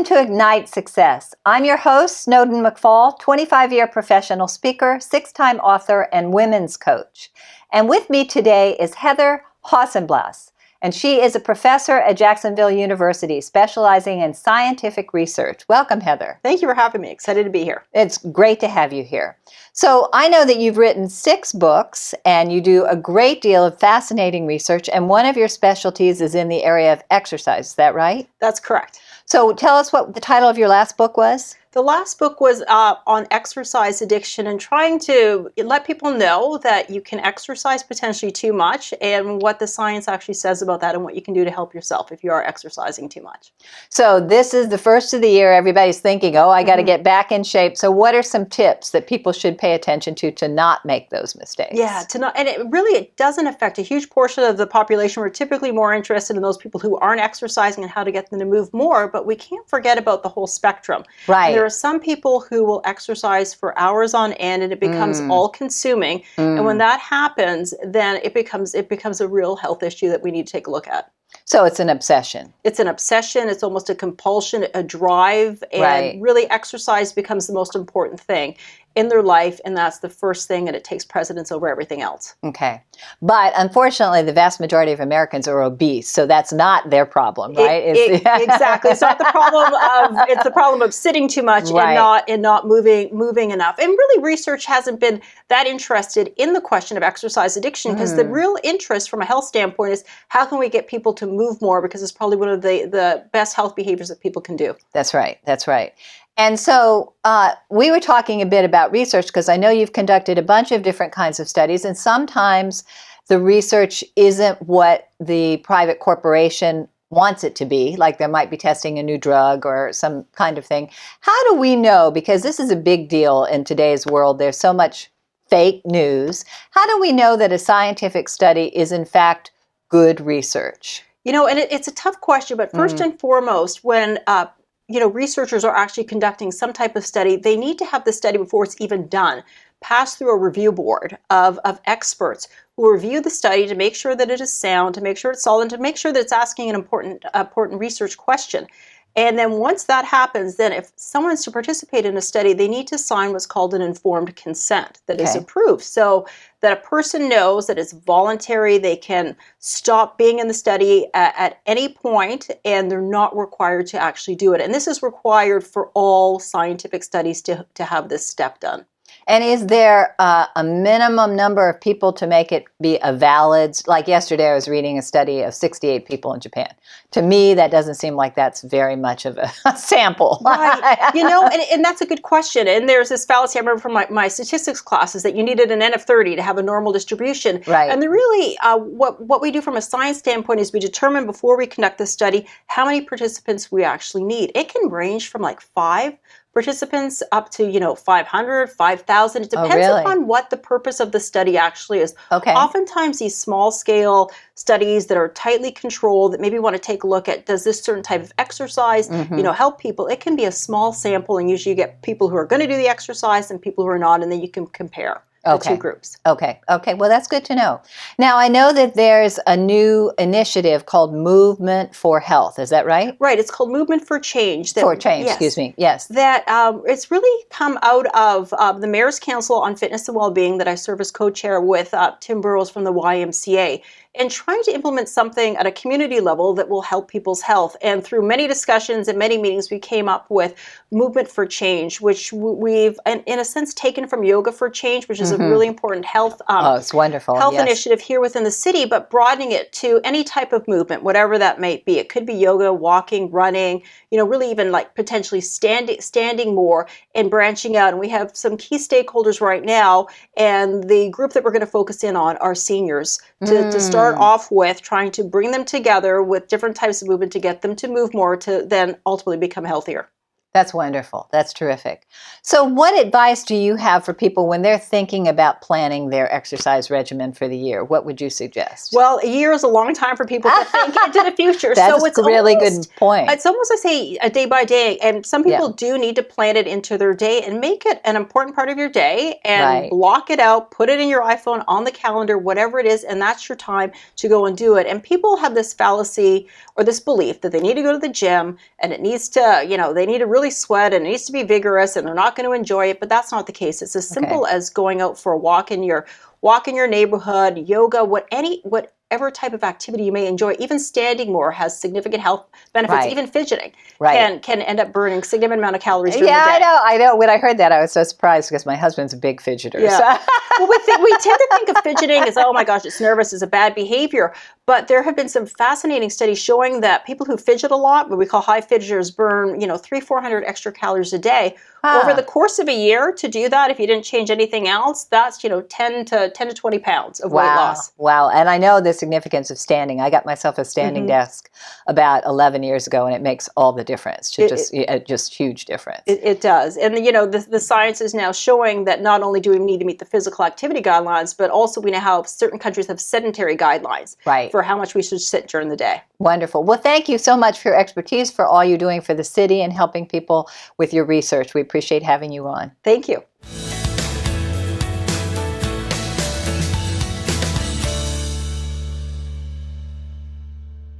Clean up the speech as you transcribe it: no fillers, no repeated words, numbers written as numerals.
Welcome to Ignite Success. I'm your host, Snowden McFall, 25-year professional speaker, 6-time author, and women's coach. And with me today is Heather Hausenblas, and she is a professor at Jacksonville University, specializing in scientific research. Welcome, Heather. Thank you for having me. Excited to be here. It's great to have you here. So I know that you've written 6 books, and you do a great deal of fascinating research, and one of your specialties is in the area of exercise. Is that right? That's correct. So tell us what the title of your last book was. The last book was on exercise addiction and trying to let people know that you can exercise potentially too much and what the science actually says about that and what you can do to help yourself if you are exercising too much. So this is the first of the year. Everybody's thinking, oh, I got to get back in shape. So what are some tips that people should pay attention to not make those mistakes? Yeah, and it doesn't affect a huge portion of the population. We're typically more interested in those people who aren't exercising and how to get them to move more, but we can't forget about the whole spectrum. Right. There are some people who will exercise for hours on end and it becomes all-consuming. And when that happens, then it becomes a real health issue that we need to take a look at. So it's an obsession. It's an obsession. It's almost a compulsion, a drive. And really exercise becomes the most important thing in their life, and that's the first thing, and it takes precedence over everything else. Okay. But unfortunately, the vast majority of Americans are obese, so that's not their problem, right? Exactly. It's not the problem of, it's the problem of sitting too much and not moving enough. And really research hasn't been that interested in the question of exercise addiction, because the real interest from a health standpoint is how can we get people to move more, because it's probably one of the best health behaviors that people can do. That's right. That's right. And so we were talking a bit about research, because I know you've conducted a bunch of different kinds of studies, and sometimes the research isn't what the private corporation wants it to be, like there might be testing a new drug or some kind of thing. How do we know, because this is a big deal in today's world, there's so much fake news, how do we know that a scientific study is in fact good research? You know, and it's a tough question, but first and foremost, when researchers are actually conducting some type of study, they need to have the study before it's even done pass through a review board of experts who review the study to make sure that it is sound, to make sure it's solid, and to make sure that it's asking an important research question. And then once that happens, then if someone's to participate in a study, they need to sign what's called an informed consent that is approved, so that a person knows that it's voluntary, they can stop being in the study at any point, and they're not required to actually do it. And this is required for all scientific studies to have this step done. And is there a minimum number of people to make it be a valid, like yesterday I was reading a study of 68 people in Japan. To me, that doesn't seem like that's very much of a sample. Right. And that's a good question. And there's this fallacy I remember from my statistics classes that you needed an N of 30 to have a normal distribution. Right. And really, what we do from a science standpoint is we determine before we conduct the study how many participants we actually need. It can range from like 5 participants up to 500, 5,000. It depends upon what the purpose of the study actually is. Okay. Oftentimes these small scale studies that are tightly controlled that maybe want to take a look at, does this certain type of exercise help people? It can be a small sample, and usually you get people who are going to do the exercise and people who are not, and then you can compare the two groups. Okay. Well, that's good to know. Now, I know that there's a new initiative called Movement for Health. Is that right? Right. It's called Movement for Change. Excuse me. Yes. That it's really come out of the Mayor's Council on Fitness and Wellbeing that I serve as co-chair with Tim Burrows from the YMCA, and trying to implement something at a community level that will help people's health. And through many discussions and many meetings, we came up with Movement for Change, which we've, in a sense, taken from Yoga for Change, which is a really important health it's wonderful. Health initiative here within the city, but broadening it to any type of movement, whatever that might be. It could be yoga, walking, running, really even like potentially standing more and branching out. And we have some key stakeholders right now, and the group that we're going to focus in on are seniors to start off with, trying to bring them together with different types of movement to get them to move more, to then ultimately become healthier. That's wonderful. That's terrific. So what advice do you have for people when they're thinking about planning their exercise regimen for the year? What would you suggest? Well, a year is a long time for people to think into the future. That's so it's a really almost, good point. It's almost, I say, a day by day. And some people do need to plan it into their day and make it an important part of your day and block it out, put it in your iPhone, on the calendar, whatever it is, and that's your time to go and do it. And people have this fallacy or this belief that they need to go to the gym and it needs to, they need to really sweat and it needs to be vigorous and they're not going to enjoy it, but that's not the case. It's as simple as going out for a walk in your neighborhood, yoga, whatever type of activity you may enjoy. Even standing more has significant health benefits. Even fidgeting can end up burning significant amount of calories during the day. I know. When I heard that, I was so surprised because my husband's a big fidgeter. Yeah. So. Well, we tend to think of fidgeting as, oh my gosh, it's nervous, it's a bad behavior. But there have been some fascinating studies showing that people who fidget a lot, what we call high fidgeters, burn 300-400 extra calories a day. Over the course of a year to do that, if you didn't change anything else, that's 10 to 20 pounds of weight loss. Wow. And I know the significance of standing. I got myself a standing desk about 11 years ago, and it makes all the difference. Just huge difference. It does. And the science is now showing that not only do we need to meet the physical activity guidelines, but also we now have certain countries have sedentary guidelines for how much we should sit during the day. Wonderful. Well, thank you so much for your expertise, for all you're doing for the city and helping people with your research. We appreciate having you on. Thank you.